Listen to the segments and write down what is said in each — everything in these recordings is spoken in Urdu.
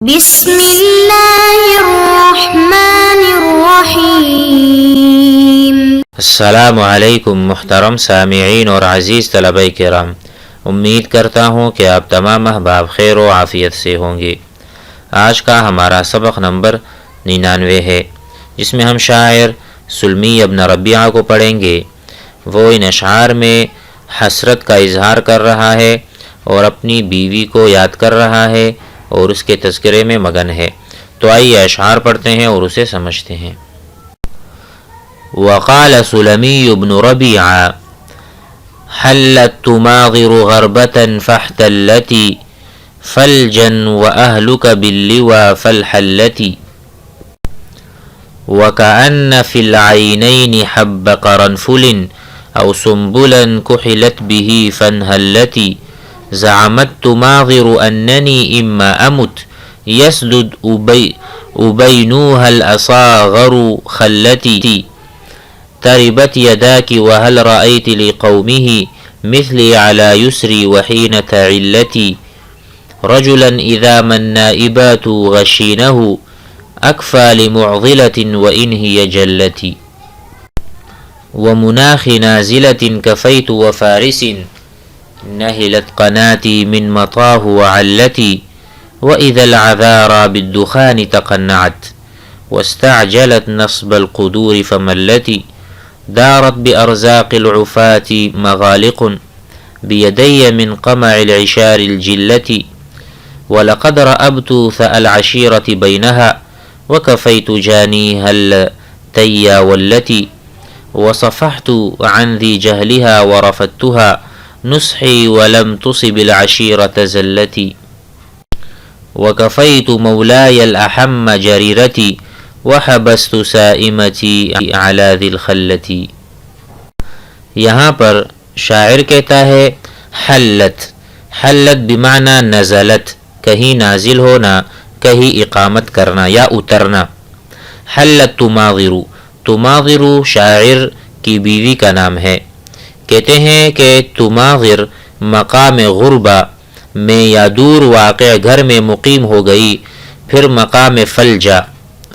بسم اللہ الرحمن الرحیم۔ السلام علیکم محترم سامعین اور عزیز طلبہ کرام، امید کرتا ہوں کہ آپ تمام احباب خیر و عافیت سے ہوں گے۔ آج کا ہمارا سبق نمبر 99 ہے، جس میں ہم شاعر سلمی ابن ربیعہ کو پڑھیں گے۔ وہ ان اشعار میں حسرت کا اظہار کر رہا ہے اور اپنی بیوی کو یاد کر رہا ہے اور اس کے تذکرے میں مگن ہے۔ تو آئیے اشعار پڑھتے ہیں اور اسے سمجھتے ہیں۔ وقال سلمی بن ربیعہ حلت تماغر غربة فاحتلتی فلجا وأهلك باللوى فالحلتی وكأن في العينين حب قرنفل أو سنبلا كحلت به فانهلتی زعمت تماغر أنني إما أمت يسدد أبينوها الأصاغر خلتي تربت يداك وهل رأيت لقومه مثلي على يسري وحين تعلتي رجلا إذا ما النائبات غشينه أكفى لمعضلة وإن هي جلتي ومناخ نازلة كفيت وفارس نهلت قناتي من مطاه وعلتي وإذا العذارى بالدخان تقنعت واستعجلت نصب القدور فملتي دارت بأرزاق العفاة مغالق بيدي من قمع العشار الجلة ولقد رأبت ثأ العشيرة بينها وكفيت جانيها التيا والتي وصفحت عن ذي جهلها ورفدتها نصحي ولم تصب العشيرة زلتي وكفيت مولاي الأحم جريرتي وحبست سائمتي على ذي الخلتي۔ یہاں پر شاعر کہتا ہے حلت، حلت بمعنی نزلت، کہیں نازل ہونا، کہیں اقامت کرنا یا اترنا۔ حلت تماغر، تماغر شاعر کی بیوی کا نام ہے۔ کہتے ہیں کہ تماغر مقام غربہ میں یا دور واقع گھر میں مقیم ہو گئی، پھر مقام فلجا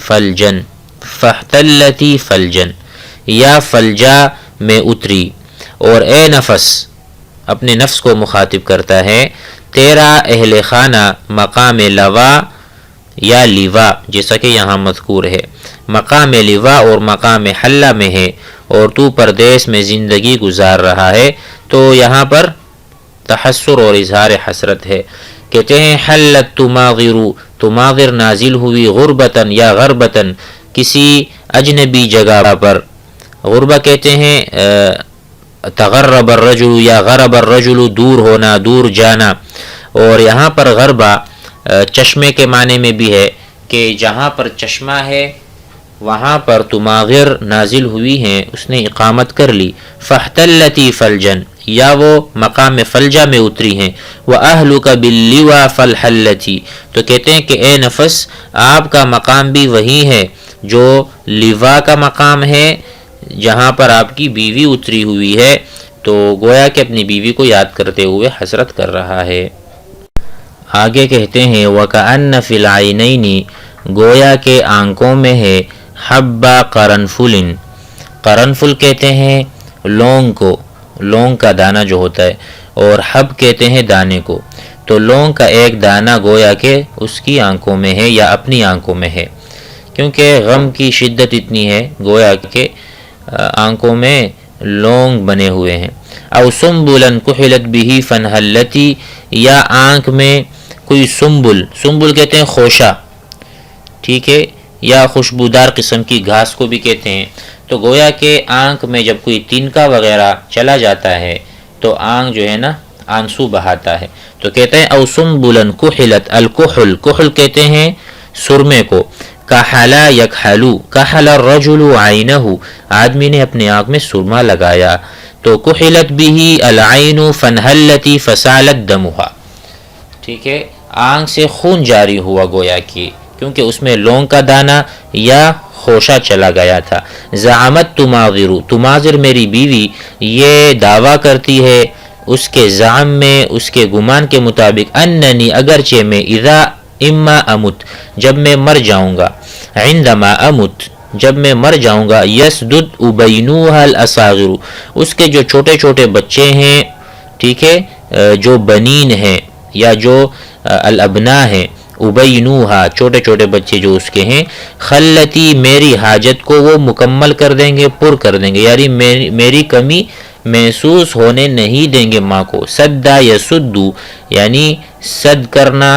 فلجن فاحتلتی فلجن یا فلجا میں اتری، اور اے نفس اپنے نفس کو مخاطب کرتا ہے، تیرا اہل خانہ مقام لوا یا لیوا جیسا کہ یہاں مذکور ہے، مقام لیوا اور مقام حلہ میں ہے اور تو پردیس میں زندگی گزار رہا ہے۔ تو یہاں پر تحسر اور اظہار حسرت ہے۔ کہتے ہیں حلت تماغر، تماغر نازل ہوئی غربتاً یا غربتاً کسی اجنبی جگہ پر۔ غربہ کہتے ہیں تغرب الرجل یا غرب الرجل دور ہونا، دور جانا، اور یہاں پر غربہ چشمے کے معنی میں بھی ہے کہ جہاں پر چشمہ ہے وہاں پر تماغر نازل ہوئی ہیں، اس نے اقامت کر لی۔ فاحتلتی فلجن یا وہ مقام فلجا میں اتری ہیں۔ وَأَهْلُكَ بِاللِّوَى فَالْحَلَّتِ، تو کہتے ہیں کہ اے نفس آپ کا مقام بھی وہی ہے جو لیوا کا مقام ہے جہاں پر آپ کی بیوی اتری ہوئی ہے۔ تو گویا کہ اپنی بیوی کو یاد کرتے ہوئے حسرت کر رہا ہے۔ آگے کہتے ہیں وَكَأَنَّ فِي الْعَيْنَيْنِ، گویا کہ آنکھوں میں ہے حَبَّ قَرَنْفُلٍ، قرنفل کہتے ہیں لونگ کو، لونگ کا دانہ جو ہوتا ہے، اور حب کہتے ہیں دانے کو۔ تو لونگ کا ایک دانہ گویا کہ اس کی آنکھوں میں ہے یا اپنی آنکھوں میں ہے، کیونکہ غم کی شدت اتنی ہے گویا کہ آنکھوں میں لونگ بنے ہوئے ہیں۔ او سنبلا کحلت به فانحلتی، یا آنکھ میں کوئی سنبل، سنبل کہتے ہیں خوشہ، ٹھیک ہے، یا خوشبودار قسم کی گھاس کو بھی کہتے ہیں۔ تو گویا کہ آنکھ میں جب کوئی تنکا وغیرہ چلا جاتا ہے تو آنکھ جو ہے نا آنسو بہاتا ہے۔ تو کہتے ہیں او سنبلا کحلت، الکحل، کحل کہتے ہیں سرمے کو۔ کحلا یکحلو، کحل الرجل عینہ، آدمی نے اپنے آنکھ میں سرما لگایا۔ تو کحلت به العین فانحلتی فسالت دمها، ٹھیک ہے، آنکھ سے خون جاری ہوا گویا کہ، کیونکہ اس میں لونگ کا دانہ یا خوشہ چلا گیا تھا۔ زعمت تماغر، تماغر میری بیوی یہ دعویٰ کرتی ہے اس کے زعم میں، اس کے گمان کے مطابق، اننی اگرچہ میں، اذا اما امت جب میں مر جاؤں گا، عندما امت جب میں مر جاؤں گا، یسدد ابینوها الاصاغر اس کے جو چھوٹے چھوٹے بچے ہیں، ٹھیک ہے، جو بنین ہیں یا جو الابنا ہیں، ابینوها چھوٹے چھوٹے بچے جو اس کے ہیں، خلتی میری حاجت کو وہ مکمل کر دیں گے، پر کر دیں گے، یعنی میری کمی محسوس ہونے نہیں دیں گے ماں کو۔ سدا یسدو یعنی سد کرنا،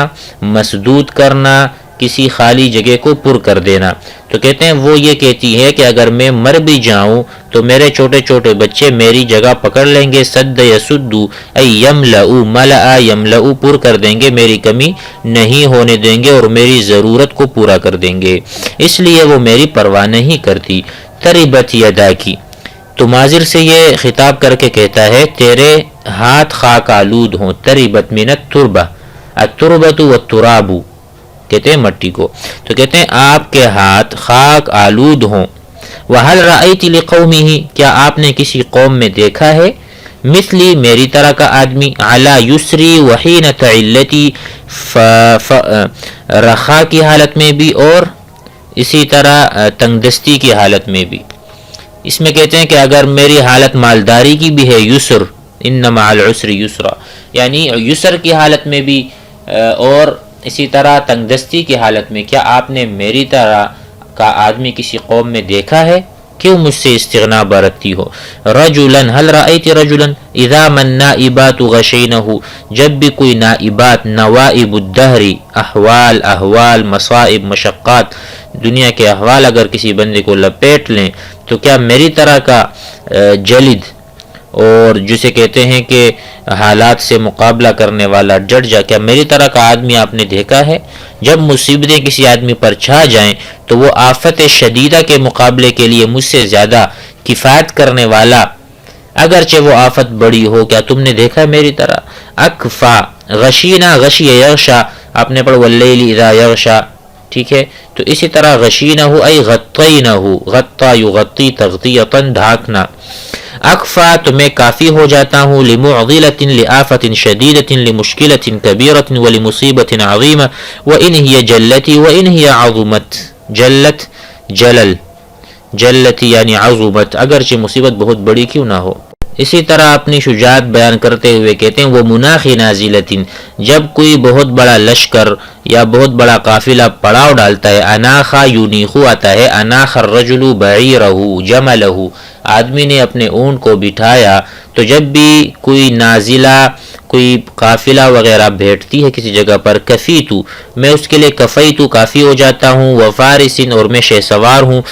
مسدود کرنا، کسی خالی جگہ کو پر کر دینا۔ تو کہتے ہیں وہ یہ کہتی ہے کہ اگر میں مر بھی جاؤں تو میرے چھوٹے چھوٹے بچے میری جگہ پکڑ لیں گے۔ سد یسدو ای یملؤ، ملأ یملؤ پر کر دیں گے، میری کمی نہیں ہونے دیں گے اور میری ضرورت کو پورا کر دیں گے، اس لیے وہ میری پرواہ نہیں کرتی۔ تربت یداکی تو ماضر سے یہ خطاب کر کے کہتا ہے تیرے ہاتھ خاک آلود ہوں۔ تربت من التربہ، التربۃ والتراب کہتے ہیں مٹی کو، تو کہتے ہیں آپ کے ہاتھ خاک آلود ہوں۔ وَهَلْ رَأَيْتِ لِقَوْمِهِ کیا آپ نے کسی قوم میں دیکھا ہے، مثلی میری طرح کا آدمی، عَلَى یسری وحین تعلتی رخا کی حالت میں بھی اور اسی طرح تنگ دستی کی حالت میں بھی۔ اس میں کہتے ہیں کہ اگر میری حالت مالداری کی بھی ہے، یسر ان مع العسر یسرا، یعنی یسر کی حالت میں بھی اور اسی طرح تنگ دستی کی حالت میں، کیا آپ نے میری طرح کا آدمی کسی قوم میں دیکھا ہے، کیوں مجھ سے استغنا برتتی ہو۔ رجلا هل رأيت رجلا اذا من نائبات غشینہ جب بھی کوئی نائبات، نوائب الدہر، احوال مصائب مشقات، دنیا کے احوال اگر کسی بندے کو لپیٹ لیں تو کیا میری طرح کا جلد اور جسے کہتے ہیں کہ حالات سے مقابلہ کرنے والا ڈٹ جا، کیا میری طرح کا آدمی آپ نے دیکھا ہے؟ جب مصیبتیں کسی آدمی پر چھا جائیں تو وہ آفت شدیدہ کے مقابلے کے لیے مجھ سے زیادہ کفایت کرنے والا، اگرچہ وہ آفت بڑی ہو، کیا تم نے دیکھا میری طرح؟ اکفا غشینہ، غشی یغشا آپ نے پڑھا واللیل اذا یغشا، ٹھیک ہے، تو اسی طرح غشینہ ای غطینہ، غطا یغطی تغطیتا ڈھانکنا۔ اکفا تو میں کافی ہو جاتا ہوں، لمعضلۃ لآفۃ شدیدۃ لمشکلۃ کبیرۃ ولمصیبۃ عظیمہ وان ہی جلتی وان ہی عظمت، جلت جلل، جلتی یعنی عظمت، اگرچہ مصیبت بہت بڑی کیوں نہ ہو۔ اسی طرح اپنی شجاعت بیان کرتے ہوئے کہتے ہیں وہ مناخی نازلتن جب کوئی بہت بڑا لشکر یا بہت بڑا قافلہ پڑاؤ ڈالتا ہے، اناخا یونیخو آتا ہے، اناخ الرجل بعیرہ جملہ، آدمی نے اپنے اونٹ کو بٹھایا، تو جب بھی کوئی نازلہ، کوئی قافلہ وغیرہ بیٹھتی ہے کسی جگہ پر، کفیتو میں اس کے لیے کفیتو کافی ہو جاتا ہوں، وفارسن اور میں شہ سوار ہوں۔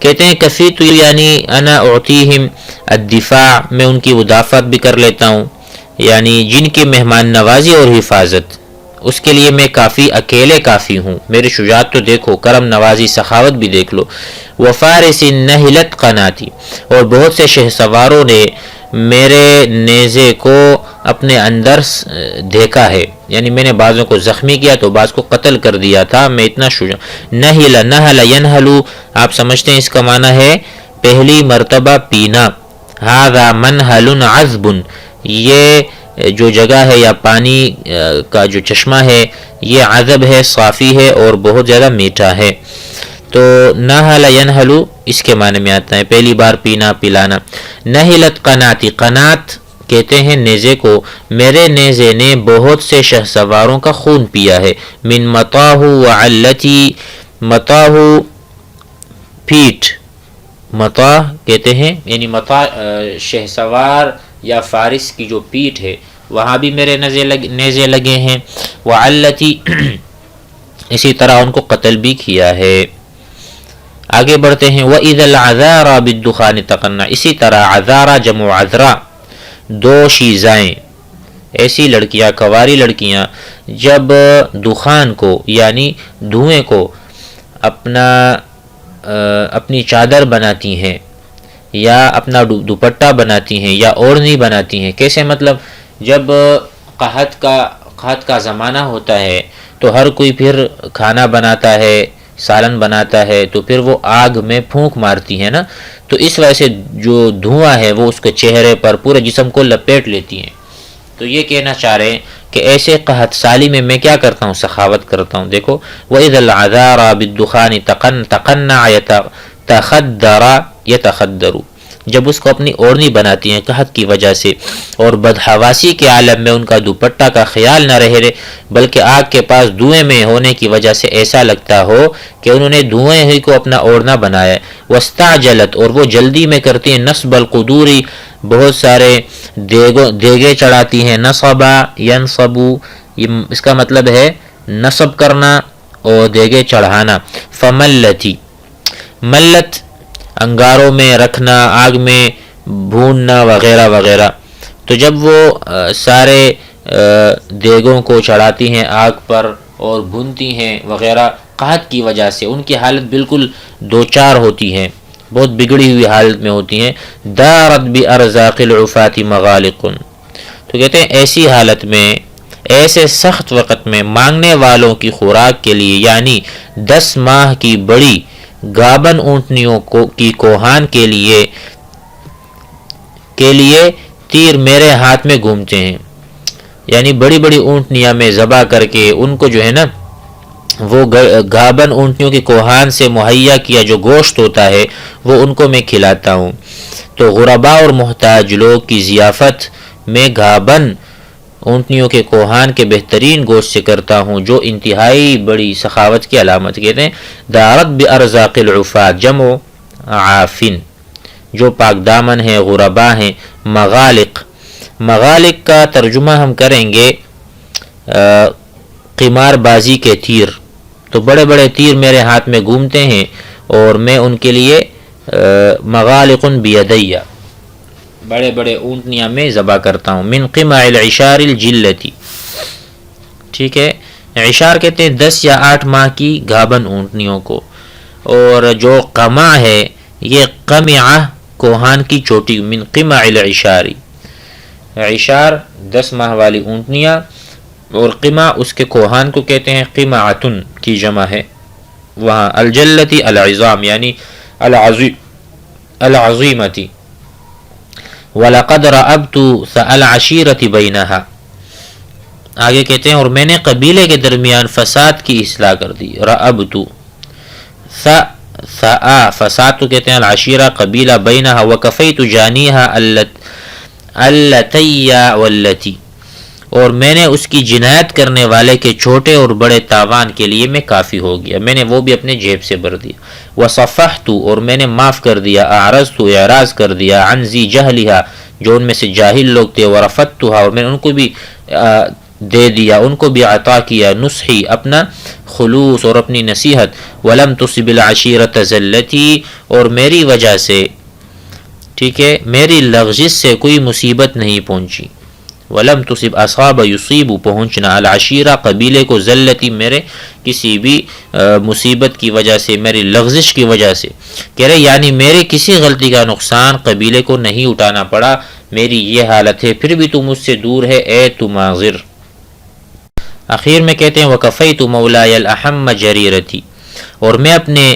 کہتے ہیں کفیتو یعنی انا اعطیہم الدفاع میں ان کی مدافعت بھی کر لیتا ہوں، یعنی جن کی مہمان نوازی اور حفاظت اس کے لیے میں کافی، اکیلے کافی ہوں۔ میری شجاعت تو دیکھو، کرم نوازی سخاوت بھی دیکھ لو۔ وفارس نہلت قناتی اور بہت سے شہ سواروں نے میرے نیزے کو اپنے اندر دیکھا ہے، یعنی میں نے بعضوں کو زخمی کیا تو بعض کو قتل کر دیا تھا، میں اتنا شجاع۔ نہل ینہلو آپ سمجھتے ہیں اس کا معنی ہے پہلی مرتبہ پینا۔ ھذا منہل عذب یہ جو جگہ ہے یا پانی کا جو چشمہ ہے یہ عذب ہے، صافی ہے اور بہت زیادہ میٹھا ہے۔ تو نہل ینہلو اس کے معنی میں آتا ہے پہلی بار پینا پلانا۔ نہلت قناتی، قنات کہتے ہیں نیزے کو، میرے نیزے نے بہت سے شہ سواروں کا خون پیا ہے۔ من مطاہ وعلتی، مطاہ پیٹھ، مطاہ کہتے ہیں یعنی مطاہ شہ سوار یا فارس کی جو پیٹھ ہے وہاں بھی میرے نیزے لگے ہیں۔ وعلتی اسی طرح ان کو قتل بھی کیا ہے۔ آگے بڑھتے ہیں وَإِذَا الْعَذَارَ بِالدُّخَانِ تَقَنَّا، اسی طرح عذارہ جمع عذرا، دو شیزائیں، ایسی لڑکیاں، کواری لڑکیاں جب دخان کو یعنی دھوئیں کو اپنی چادر بناتی ہیں یا اپنا دوپٹہ بناتی ہیں یا اوڑھنی بناتی ہیں، کیسے مطلب جب قحط کا زمانہ ہوتا ہے تو ہر کوئی پھر کھانا بناتا ہے، سالن بناتا ہے، تو پھر وہ آگ میں پھونک مارتی ہے نا، تو اس وجہ سے جو دھواں ہے وہ اس کے چہرے پر پورے جسم کو لپیٹ لیتی ہیں۔ تو یہ کہنا چاہ رہے ہیں کہ ایسے قحط سالی میں کیا کرتا ہوں؟ سخاوت کرتا ہوں. دیکھو وَإِذَا الْعَذَارَ بِالدُّخَانِ تَقَنَّعَ تَخَدَّرَ يَتَخَدَّرُ، جب اس کو اپنی اوڑھنی بناتی ہیں قحط کی وجہ سے، اور بدحواسی کے عالم میں ان کا دوپٹہ کا خیال نہ رہے بلکہ آگ کے پاس دھوئیں میں ہونے کی وجہ سے ایسا لگتا ہو کہ انہوں نے دھوئیں ہی کو اپنا اوڑھنا بنایا ہے. وَاسْتَعْجَلَتْ، اور وہ جلدی میں کرتی ہیں نصب القدوری، بہت سارے دیگے چڑھاتی ہیں. نصبا ینصبو، اس کا مطلب ہے نصب کرنا اور دیگے چڑھانا. فملتی، ملت انگاروں میں رکھنا، آگ میں بھوننا وغیرہ وغیرہ. تو جب وہ سارے دیگوں کو چڑھاتی ہیں آگ پر اور بھونتی ہیں وغیرہ، قحط کی وجہ سے ان کی حالت بالکل دوچار ہوتی ہے، بہت بگڑی ہوئی حالت میں ہوتی ہیں. دارت بارزاق العفات مغالق، تو کہتے ہیں ایسی حالت میں، ایسے سخت وقت میں مانگنے والوں کی خوراک کے لیے، یعنی 10 ماہ کی بڑی گابن اونٹنیوں کی کوہان کے لیے تیر میرے ہاتھ میں گھومتے ہیں. یعنی بڑی بڑی اونٹنیاں میں ذبح کر کے ان کو جو ہے نا، وہ گابن اونٹنیوں کی کوہان سے مہیا کیا جو گوشت ہوتا ہے وہ ان کو میں کھلاتا ہوں. تو غرباء اور محتاج لوگ کی ضیافت میں گابن اونٹنیوں کے کوہان کے بہترین گوشت سے کرتا ہوں، جو انتہائی بڑی سخاوت کی علامت. کہتے ہیں دارت بارزاق العفات، جمع عافن، جو پاک دامن ہیں، غربا ہیں. مغالق، مغالق کا ترجمہ ہم کریں گے قمار بازی کے تیر. تو بڑے بڑے تیر میرے ہاتھ میں گھومتے ہیں اور میں ان کے لیے مغالق بیدیہ، بڑے بڑے اونٹنیاں میں ذبح کرتا ہوں. من قمع العشار الجلتی، ٹھیک ہے. عشار کہتے ہیں 10 یا 8 ماہ کی گابن اونٹنیوں کو. اور جو قمع ہے یہ قمعہ کوہان کی چوٹی. من قمع العشاری، عشار 10 ماہ والی اونٹنیاں، اور قمع اس کے کوہان کو کہتے ہیں. قمعتن کی جمع ہے وہاں. الجلتی العظام یعنی العظیمتی. وَلَقَدْ رَأَبْتُ الْعَشِيرَةِ بَيْنَهَا، آگے کہتے ہیں اور میں نے قبیلے کے درمیان فساد کی اصلاح کر دی. رَأَبْتُ فساد تو کہتے ہیں العشیرہ قبیلہ. بینہا وکفیت جانیہا اللتی واللتی، اور میں نے اس کی جنایت کرنے والے کے چھوٹے اور بڑے تاوان کے لیے میں کافی ہو گیا، میں نے وہ بھی اپنے جیب سے بھر دیا. وصفحت، اور میں نے معاف کر دیا. اعرضت، اعراض کر دیا. عن ذی جہلہا، جو ان میں سے جاہل لوگ تھے. ورفضتہا، اور میں نے ان کو بھی دے دیا، ان کو بھی عطا کیا. نصحی، اپنا خلوص اور اپنی نصیحت. ولم تصب العشیرۃ ذلتی، اور میری وجہ سے، ٹھیک ہے، میری لغزش سے کوئی مصیبت نہیں پہنچی. ولم تصب، اصاب یصیب، پہنچنا. العشیرہ قبیلے کو. ذلتی، میرے کسی بھی مصیبت کی وجہ سے، میری لغزش کی وجہ سے. کہہ رہے یعنی میرے کسی غلطی کا نقصان قبیلے کو نہیں اٹھانا پڑا. میری یہ حالت ہے، پھر بھی تو مجھ سے دور ہے اے تو ماغر. اخیر میں کہتے ہیں وکفیت مولاي الاحم جریرتی، اور میں اپنے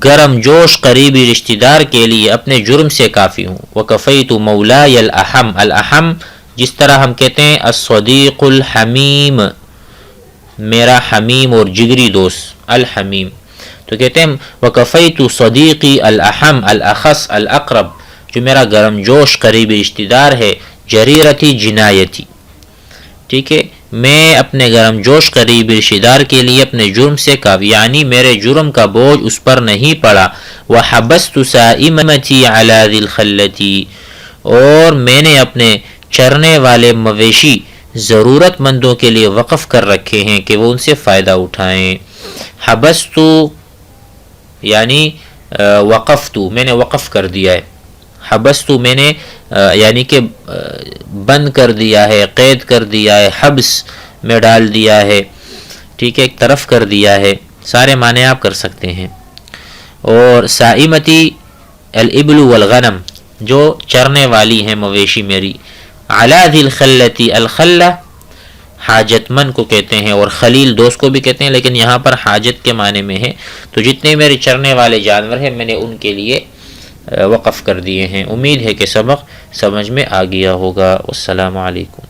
گرم جوش قریبی رشتہ دار کے لیے اپنے جرم سے کافی ہوں. وکفیت مولاي الاحم، الاحم جس طرح ہم کہتے ہیں الصدیق الحمیم، میرا حمیم اور جگری دوست. الحمیم، تو کہتے ہیں وکفیت صدیقی الاحم الاخص الاقرب، جو میرا گرم جوش قریبی رشتہ دار ہے. جریرتی، جنایتی، ٹھیک ہے. میں اپنے گرم جوش قریبی رشتہ دار کے لیے اپنے جرم سے کافی، یعنی میرے جرم کا بوجھ اس پر نہیں پڑا. وحبست سائمتی علی ذی الخلتی، اور میں نے اپنے چرنے والے مویشی ضرورت مندوں کے لیے وقف کر رکھے ہیں کہ وہ ان سے فائدہ اٹھائیں. حبستو یعنی وقفتو، میں نے وقف کر دیا ہے. حبستو میں نے یعنی کہ بند کر دیا ہے، قید کر دیا ہے. حبس میں ڈال دیا ہے، ٹھیک ہے، ایک طرف کر دیا ہے. سارے معنی آپ کر سکتے ہیں. اور سائمتی الابل والغنم، جو چرنے والی ہیں مویشی میری. علی ذی الخلتی، الخلہ حاجت مند کو کہتے ہیں، اور خلیل دوست کو بھی کہتے ہیں، لیکن یہاں پر حاجت کے معنی میں ہے. تو جتنے میرے چرنے والے جانور ہیں میں نے ان کے لیے وقف کر دیے ہیں. امید ہے کہ سبق سمجھ میں آ گیا ہوگا. والسلام علیکم.